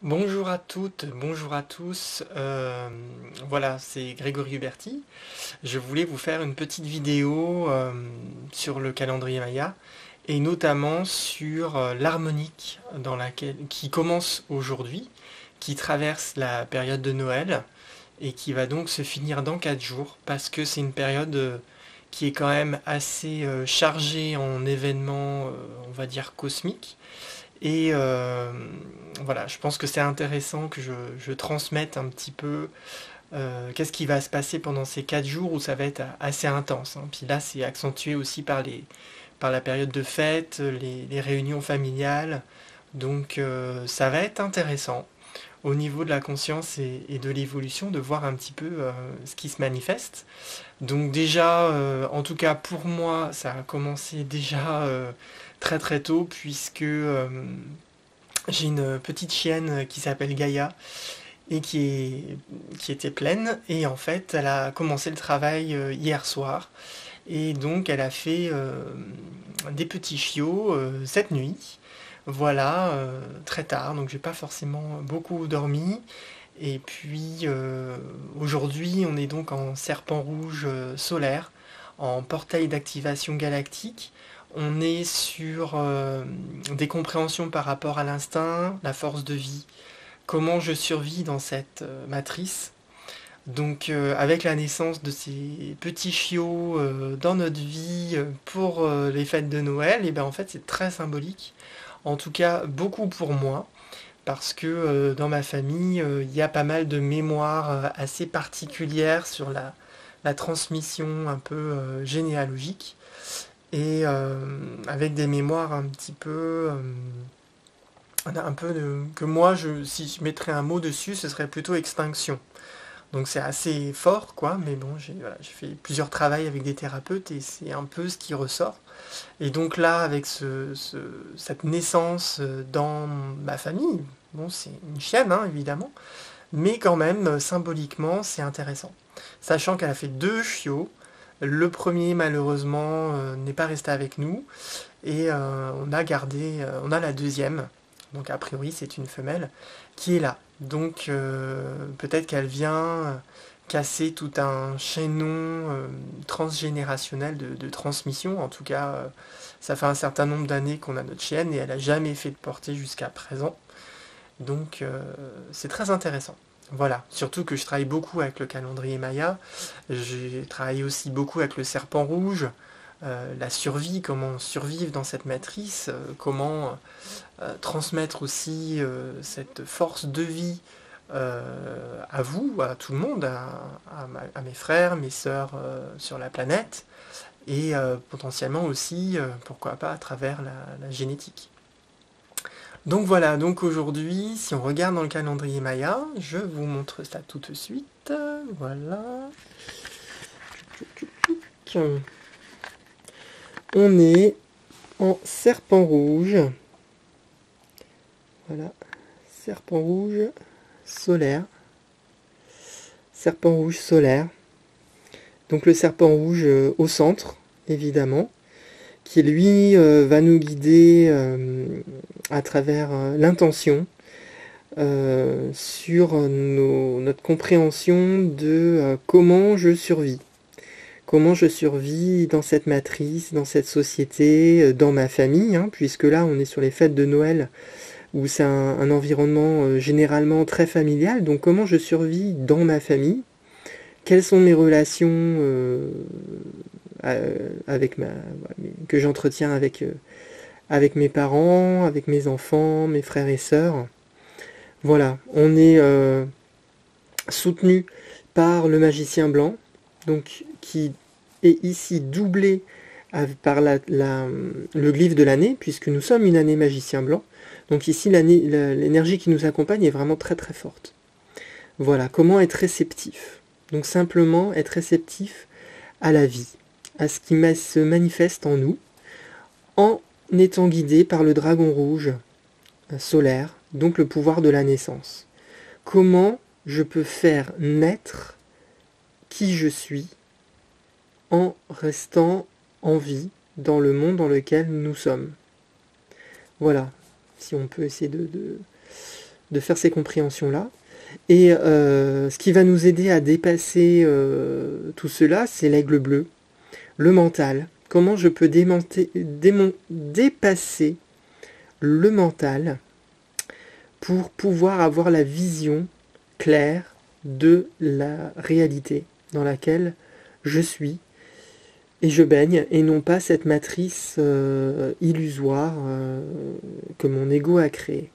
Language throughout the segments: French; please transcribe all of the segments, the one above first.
Bonjour à toutes, bonjour à tous. Voilà, c'est Grégory Huberti. Je voulais vous faire une petite vidéo sur le calendrier Maya et notamment sur l'harmonique qui commence aujourd'hui, qui traverse la période de Noël et qui va donc se finir dans 4 jours parce que c'est une période qui est quand même assez chargée en événements, on va dire cosmiques. Et voilà, je pense que c'est intéressant que je transmette un petit peu qu'est-ce qui va se passer pendant ces 4 jours où ça va être assez intense, hein. Puis là, c'est accentué aussi par la période de fête, les réunions familiales. Donc ça va être intéressant au niveau de la conscience et de l'évolution de voir un petit peu ce qui se manifeste. Donc déjà, en tout cas pour moi, ça a commencé déjà très très tôt puisque j'ai une petite chienne qui s'appelle Gaïa et qui était pleine. Et en fait, elle a commencé le travail hier soir. Et donc, elle a fait des petits chiots cette nuit. Voilà, très tard. Donc, j'ai pas forcément beaucoup dormi. Et puis, aujourd'hui, on est donc en serpent rouge solaire, en portail d'activation galactique. On est sur des compréhensions par rapport à l'instinct, la force de vie, comment je survis dans cette matrice. Donc avec la naissance de ces petits chiots dans notre vie pour les fêtes de Noël, et ben en fait c'est très symbolique. En tout cas beaucoup pour moi parce que dans ma famille il y a pas mal de mémoires assez particulières sur la transmission un peu généalogique et avec des mémoires un petit peu que moi si je mettrais un mot dessus ce serait plutôt extinction. Donc c'est assez fort, quoi, mais bon, j'ai fait plusieurs travails avec des thérapeutes et c'est un peu ce qui ressort. Et donc là, avec cette naissance dans ma famille, bon, c'est une chienne, hein, évidemment, mais quand même, symboliquement, c'est intéressant. Sachant qu'elle a fait deux chiots, le premier, malheureusement, n'est pas resté avec nous, et on a la deuxième, donc a priori c'est une femelle, qui est là. Donc peut-être qu'elle vient casser tout un chaînon transgénérationnel de transmission. En tout cas, ça fait un certain nombre d'années qu'on a notre chienne et elle n'a jamais fait de portée jusqu'à présent. Donc c'est très intéressant. Voilà, surtout que je travaille beaucoup avec le calendrier Maya, j'ai travaillé aussi beaucoup avec le serpent rouge, la survie, comment survivre dans cette matrice, comment transmettre aussi cette force de vie à vous, à tout le monde, à mes frères, mes sœurs sur la planète, et potentiellement aussi, pourquoi pas, à travers la génétique. Donc voilà, donc aujourd'hui, si on regarde dans le calendrier Maya, je vous montre ça tout de suite. Voilà. On est en serpent rouge. Voilà. Serpent rouge solaire. Serpent rouge solaire. Donc le serpent rouge au centre, évidemment, qui lui va nous guider à travers l'intention sur notre compréhension de comment je survis. Comment je survis dans cette matrice, dans cette société, dans ma famille, hein, puisque là on est sur les fêtes de Noël où c'est un environnement généralement très familial. Donc comment je survis dans ma famille, quelles sont mes relations avec que j'entretiens avec mes parents, avec mes enfants, mes frères et sœurs. Voilà, on est soutenu par le magicien blanc, donc qui est ici doublé par le glyphe de l'année, puisque nous sommes une année magicien blanc. Donc ici, l'énergie qui nous accompagne est vraiment très très forte. Voilà, comment être réceptif. Donc simplement être réceptif à la vie, à ce qui se manifeste en nous, en étant guidé par le dragon rouge solaire, donc le pouvoir de la naissance. Comment je peux faire naître qui je suis en restant en vie dans le monde dans lequel nous sommes. Voilà, si on peut essayer de faire ces compréhensions-là. Et ce qui va nous aider à dépasser tout cela, c'est l'aigle bleu, le mental. Comment je peux dépasser le mental pour pouvoir avoir la vision claire de la réalité dans laquelle je suis et je baigne, et non pas cette matrice illusoire que mon ego a créée.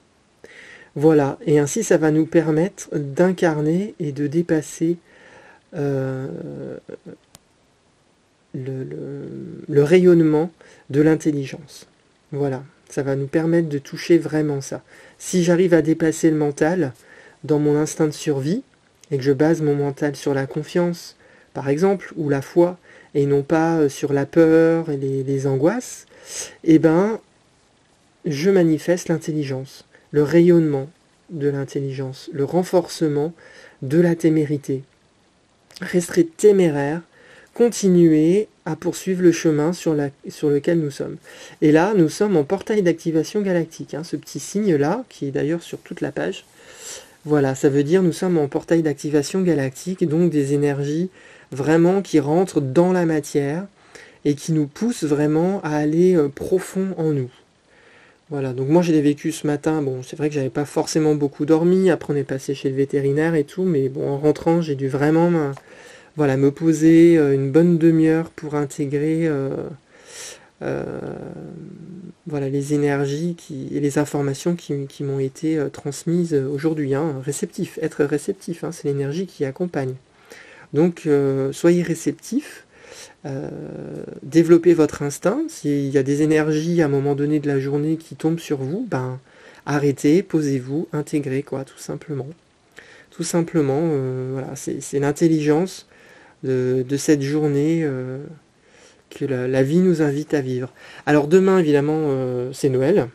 Voilà, et ainsi ça va nous permettre d'incarner et de dépasser le rayonnement de l'intelligence. Voilà, ça va nous permettre de toucher vraiment ça. Si j'arrive à dépasser le mental dans mon instinct de survie, et que je base mon mental sur la confiance, par exemple, ou la foi, et non pas sur la peur et les angoisses, eh ben, je manifeste l'intelligence, le rayonnement de l'intelligence, le renforcement de la témérité. Rester téméraire, continuer à poursuivre le chemin sur lequel nous sommes. Et là, nous sommes en portail d'activation galactique, ce petit signe-là, qui est d'ailleurs sur toute la page. Voilà, ça veut dire nous sommes en portail d'activation galactique, donc des énergies vraiment qui rentrent dans la matière et qui nous poussent vraiment à aller profond en nous. Voilà, donc moi j'ai vécu ce matin, bon c'est vrai que j'avais pas forcément beaucoup dormi, après on est passé chez le vétérinaire et tout, mais bon en rentrant j'ai dû vraiment me poser une bonne demi-heure pour intégrer les énergies et les informations qui m'ont été transmises aujourd'hui. Réceptif, être réceptif, c'est l'énergie qui accompagne. Donc soyez réceptif, développez votre instinct. S'il y a des énergies à un moment donné de la journée qui tombent sur vous, arrêtez, posez-vous, intégrez tout simplement. Tout simplement, voilà, c'est l'intelligence de cette journée que la vie nous invite à vivre. Alors demain, évidemment, c'est Noël.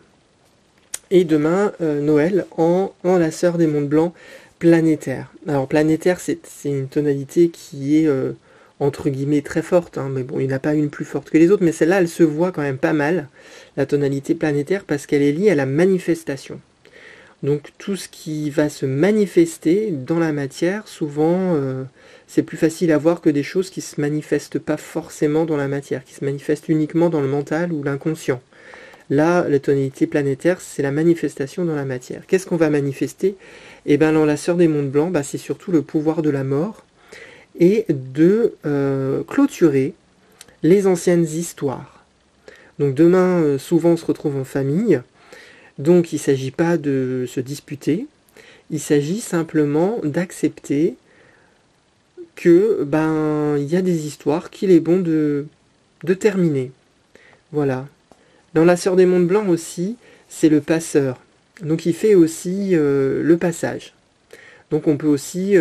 Et demain, Noël en la sœur des mondes blancs planétaire. Alors planétaire, c'est une tonalité qui est entre guillemets très forte, mais bon, il n'y en a pas une plus forte que les autres, mais celle-là, elle se voit quand même pas mal, la tonalité planétaire, parce qu'elle est liée à la manifestation. Donc tout ce qui va se manifester dans la matière, souvent, c'est plus facile à voir que des choses qui ne se manifestent pas forcément dans la matière, qui se manifestent uniquement dans le mental ou l'inconscient. Là, la tonalité planétaire, c'est la manifestation dans la matière. Qu'est-ce qu'on va manifester? Eh bien, dans la sœur des mondes blancs, c'est surtout le pouvoir de la mort et de clôturer les anciennes histoires. Donc demain, souvent, on se retrouve en famille. Donc, il ne s'agit pas de se disputer. Il s'agit simplement d'accepter que, il y a des histoires qu'il est bon de terminer. Voilà. Dans la sœur des mondes blancs aussi, c'est le passeur. Donc il fait aussi le passage. Donc on peut aussi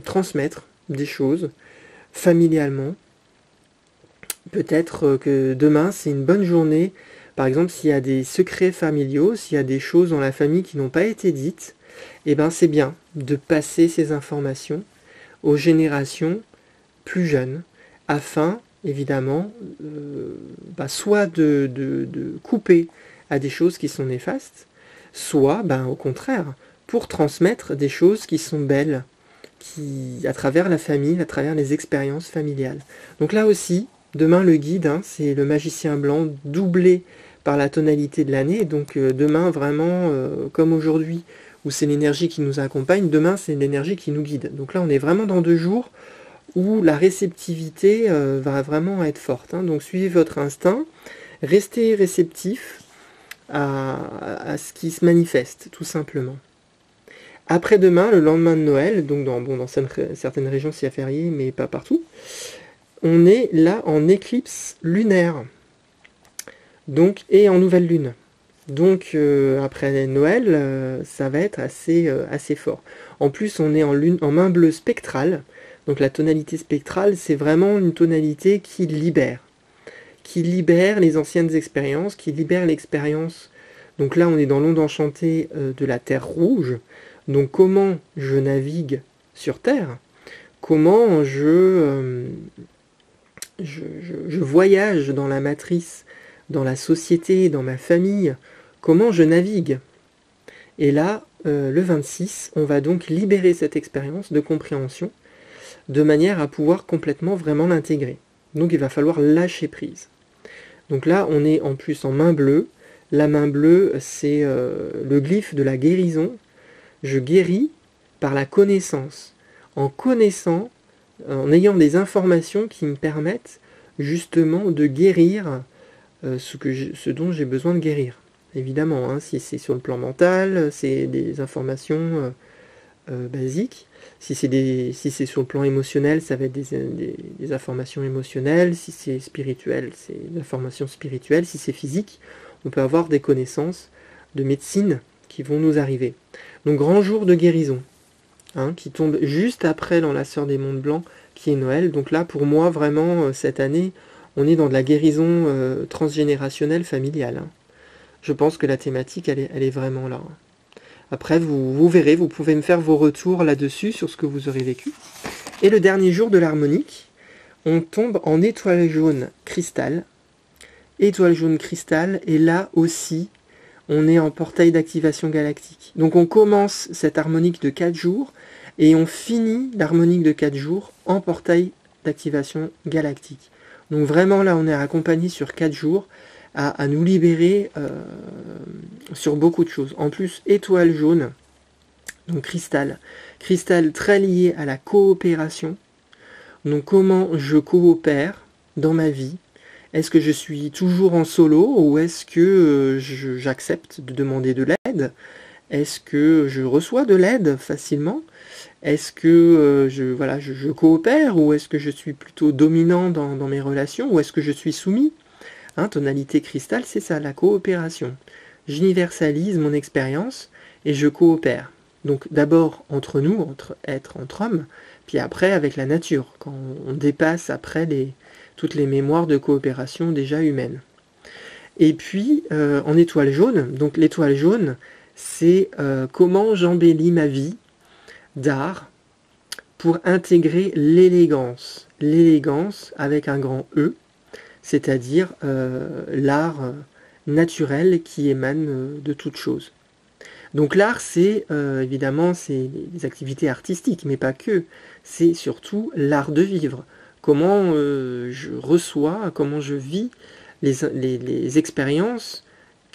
transmettre des choses familialement. Peut-être que demain c'est une bonne journée. Par exemple, s'il y a des secrets familiaux, s'il y a des choses dans la famille qui n'ont pas été dites, c'est bien de passer ces informations aux générations plus jeunes, afin évidemment, soit de couper à des choses qui sont néfastes, soit, au contraire, pour transmettre des choses qui sont belles, à travers la famille, à travers les expériences familiales. Donc là aussi, demain le guide, c'est le magicien blanc doublé par la tonalité de l'année. Donc demain, vraiment, comme aujourd'hui, où c'est l'énergie qui nous accompagne, demain c'est l'énergie qui nous guide. Donc là, on est vraiment dans 2 jours où la réceptivité va vraiment être forte. Donc suivez votre instinct, restez réceptif à ce qui se manifeste, tout simplement. Après-demain, le lendemain de Noël, donc dans certaines régions c'est férié, mais pas partout, on est là en éclipse lunaire, donc, et en nouvelle lune. Donc après Noël, ça va être assez fort. En plus, on est en main bleue spectrale. Donc la tonalité spectrale, c'est vraiment une tonalité qui libère les anciennes expériences, qui libère l'expérience. Donc là, on est dans l'onde enchantée de la Terre rouge. Donc comment je navigue sur Terre? Comment je voyage dans la matrice, dans la société, dans ma famille? Comment je navigue? Et là, le 26, on va donc libérer cette expérience de compréhension de manière à pouvoir complètement vraiment l'intégrer. Donc il va falloir lâcher prise. Donc là, on est en plus en main bleue. La main bleue, c'est le glyphe de la guérison. Je guéris par la connaissance. En connaissant, en ayant des informations qui me permettent justement de guérir ce dont j'ai besoin de guérir. Évidemment, hein, si c'est sur le plan mental, c'est des informations basiques. Si c'est sur le plan émotionnel, ça va être des informations émotionnelles. Si c'est spirituel, c'est des informations spirituelles. Si c'est physique, on peut avoir des connaissances de médecine qui vont nous arriver. Donc grand jour de guérison, hein, qui tombe juste après l'enlaceur des mondes blancs, qui est Noël. Donc là, pour moi, vraiment, cette année, on est dans de la guérison transgénérationnelle familiale. Hein. Je pense que la thématique, elle est vraiment là. Après, vous verrez, vous pouvez me faire vos retours là-dessus, sur ce que vous aurez vécu. Et le dernier jour de l'harmonique, on tombe en étoile jaune cristal. Étoile jaune cristal, et là aussi, on est en portail d'activation galactique. Donc on commence cette harmonique de 4 jours, et on finit l'harmonique de 4 jours en portail d'activation galactique. Donc vraiment là, on est accompagné sur 4 jours, à nous libérer sur beaucoup de choses. En plus, étoile jaune, donc cristal très lié à la coopération. Donc comment je coopère dans ma vie? Est-ce que je suis toujours en solo ou est-ce que j'accepte de demander de l'aide? Est-ce que je reçois de l'aide facilement? Est-ce que je coopère ou est-ce que je suis plutôt dominant dans mes relations ou est-ce que je suis soumis? Hein, tonalité cristal, c'est ça, la coopération. J'universalise mon expérience et je coopère. Donc d'abord entre nous, entre hommes, puis après avec la nature, quand on dépasse après toutes les mémoires de coopération déjà humaines. Et puis en étoile jaune, donc l'étoile jaune, c'est comment j'embellis ma vie d'art pour intégrer l'élégance. L'élégance avec un grand E, c'est-à-dire l'art naturel qui émane de toute chose. Donc l'art, c'est évidemment c'est des activités artistiques, mais pas que. C'est surtout l'art de vivre. Comment je reçois, comment je vis les expériences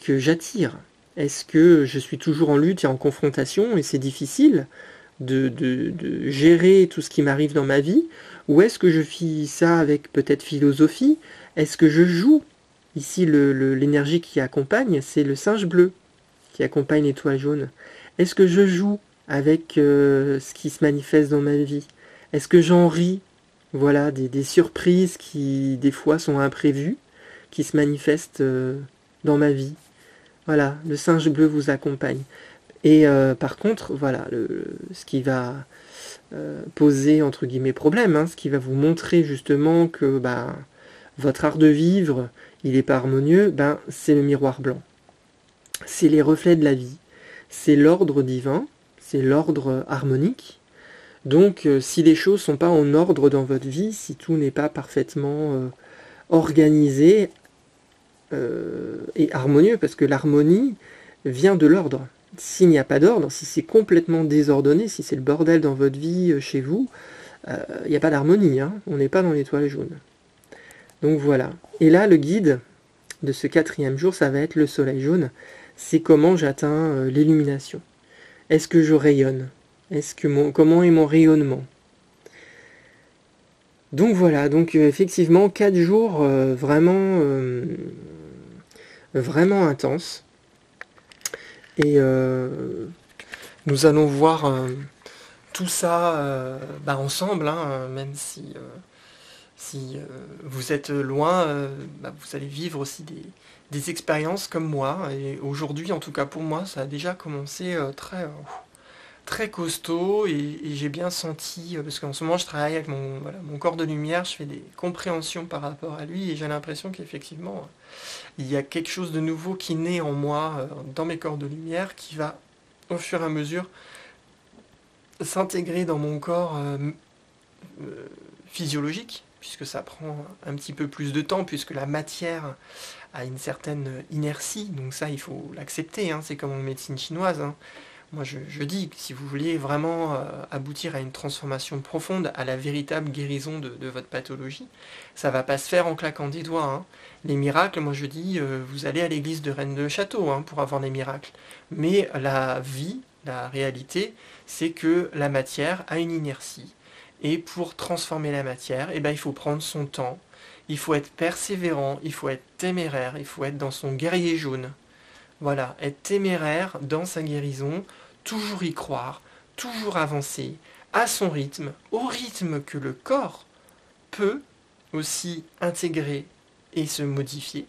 que j'attire. Est-ce que je suis toujours en lutte et en confrontation et c'est difficile de gérer tout ce qui m'arrive dans ma vie? Ou est-ce que je vis ça avec peut-être philosophie? Est-ce que je joue? Ici, l'énergie qui accompagne, c'est le singe bleu qui accompagne l'étoile jaune. Est-ce que je joue avec ce qui se manifeste dans ma vie? Est-ce que j'en ris? Voilà, des surprises qui, des fois, sont imprévues, qui se manifestent dans ma vie. Voilà, le singe bleu vous accompagne. Et par contre, voilà, ce qui va poser, entre guillemets, problème, hein, ce qui va vous montrer justement que votre art de vivre, il n'est pas harmonieux, c'est le miroir blanc. C'est les reflets de la vie. C'est l'ordre divin, c'est l'ordre harmonique. Donc, si les choses ne sont pas en ordre dans votre vie, si tout n'est pas parfaitement organisé et harmonieux, parce que l'harmonie vient de l'ordre. S'il n'y a pas d'ordre, si c'est complètement désordonné, si c'est le bordel dans votre vie, chez vous, il n'y a pas d'harmonie, hein, on n'est pas dans l'étoile jaune. Donc voilà. Et là, le guide de ce 4e jour, ça va être le soleil jaune. C'est comment j'atteins l'illumination. Est-ce que je rayonne? Comment est mon rayonnement? Donc voilà, donc effectivement, 4 jours vraiment intenses. Et nous allons voir tout ça ensemble, hein, même si vous êtes loin, vous allez vivre aussi des expériences comme moi. Et aujourd'hui, en tout cas pour moi, ça a déjà commencé très costaud et j'ai bien senti, parce qu'en ce moment je travaille avec mon corps de lumière, je fais des compréhensions par rapport à lui et j'ai l'impression qu'effectivement il y a quelque chose de nouveau qui naît en moi, dans mes corps de lumière, qui va au fur et à mesure s'intégrer dans mon corps physiologique, puisque ça prend un petit peu plus de temps, puisque la matière a une certaine inertie, donc ça il faut l'accepter, hein, c'est comme en médecine chinoise, hein. Moi, je dis que si vous voulez vraiment aboutir à une transformation profonde, à la véritable guérison de votre pathologie, ça va pas se faire en claquant des doigts, hein. Les miracles, moi je dis, vous allez à l'église de Rennes-le-Château, hein, pour avoir les miracles. Mais la vie, la réalité, c'est que la matière a une inertie. Et pour transformer la matière, eh ben, il faut prendre son temps, il faut être persévérant, il faut être téméraire, il faut être dans son guerrier jaune. Voilà, être téméraire dans sa guérison, toujours y croire, toujours avancer, à son rythme, au rythme que le corps peut aussi intégrer et se modifier,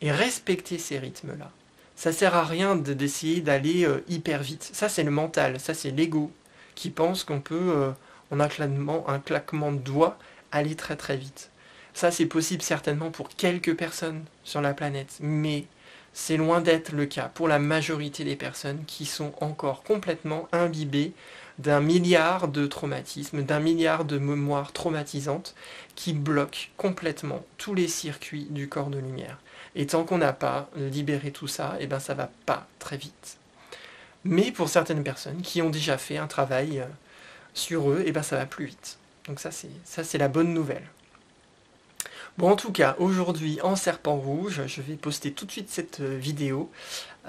et respecter ces rythmes-là. Ça sert à rien d'essayer d'aller hyper vite. Ça, c'est le mental, ça, c'est l'ego qui pense qu'on peut, en un claquement de doigts, aller très très vite. Ça, c'est possible certainement pour quelques personnes sur la planète, mais c'est loin d'être le cas pour la majorité des personnes qui sont encore complètement imbibées d'un milliard de traumatismes, d'un milliard de mémoires traumatisantes qui bloquent complètement tous les circuits du corps de lumière. Et tant qu'on n'a pas libéré tout ça, eh ben ça va pas très vite. Mais pour certaines personnes qui ont déjà fait un travail sur eux, eh ben ça va plus vite. Donc ça c'est la bonne nouvelle. Bon, en tout cas, aujourd'hui en serpent rouge, je vais poster tout de suite cette vidéo.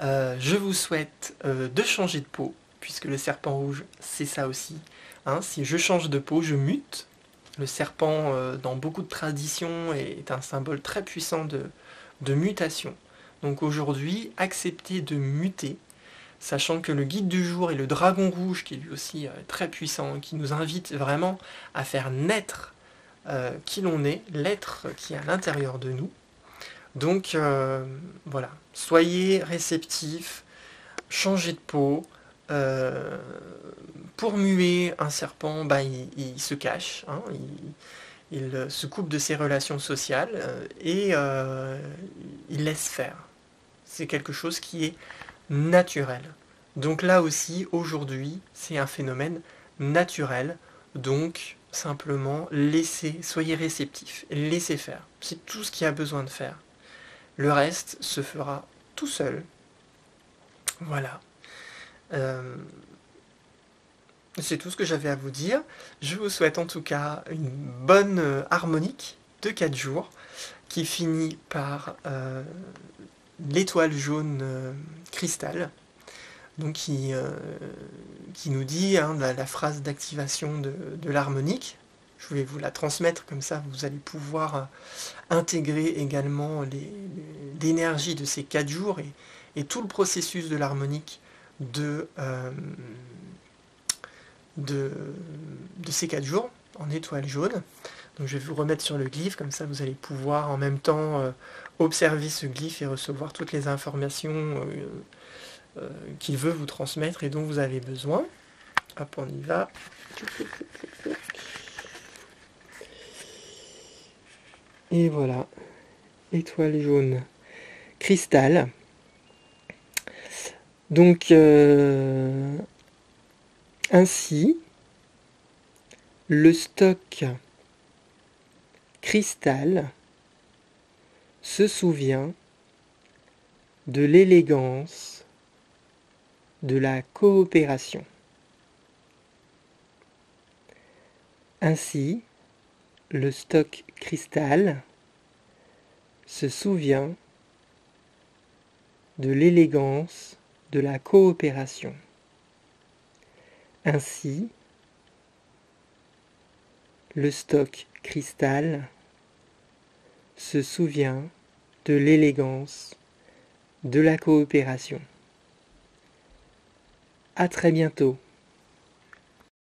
Je vous souhaite de changer de peau, puisque le serpent rouge, c'est ça aussi. Hein, si je change de peau, je mute. Le serpent, dans beaucoup de traditions, est un symbole très puissant de mutation. Donc aujourd'hui, acceptez de muter, sachant que le guide du jour est le dragon rouge, qui est lui aussi très puissant, qui nous invite vraiment à faire naître qui l'on est, l'être qui est à l'intérieur de nous. Donc voilà, soyez réceptifs, changez de peau. Pour muer un serpent, bah, il se cache, hein, il se coupe de ses relations sociales et il laisse faire. C'est quelque chose qui est naturel. Donc là aussi, aujourd'hui, c'est un phénomène naturel. Donc, simplement, soyez réceptifs, laissez faire. C'est tout ce qu'il y a besoin de faire. Le reste se fera tout seul. Voilà. C'est tout ce que j'avais à vous dire. Je vous souhaite en tout cas une bonne harmonique de 4 jours qui finit par l'étoile jaune cristal, donc qui nous dit hein, la phrase d'activation de l'harmonique. Je voulais vous la transmettre, comme ça vous allez pouvoir intégrer également l'énergie de ces 4 jours et tout le processus de l'harmonique de ces 4 jours en étoile jaune. Donc je vais vous remettre sur le glyphe, comme ça vous allez pouvoir en même temps observer ce glyphe et recevoir toutes les informations qu'il veut vous transmettre et dont vous avez besoin. Hop, on y va. Et voilà, étoile jaune cristal. Donc, ainsi, le stock cristal se souvient de l'élégance, de la coopération. Ainsi, le stock cristal se souvient de l'élégance, de la coopération. Ainsi, le stock cristal se souvient de l'élégance, de la coopération. À très bientôt.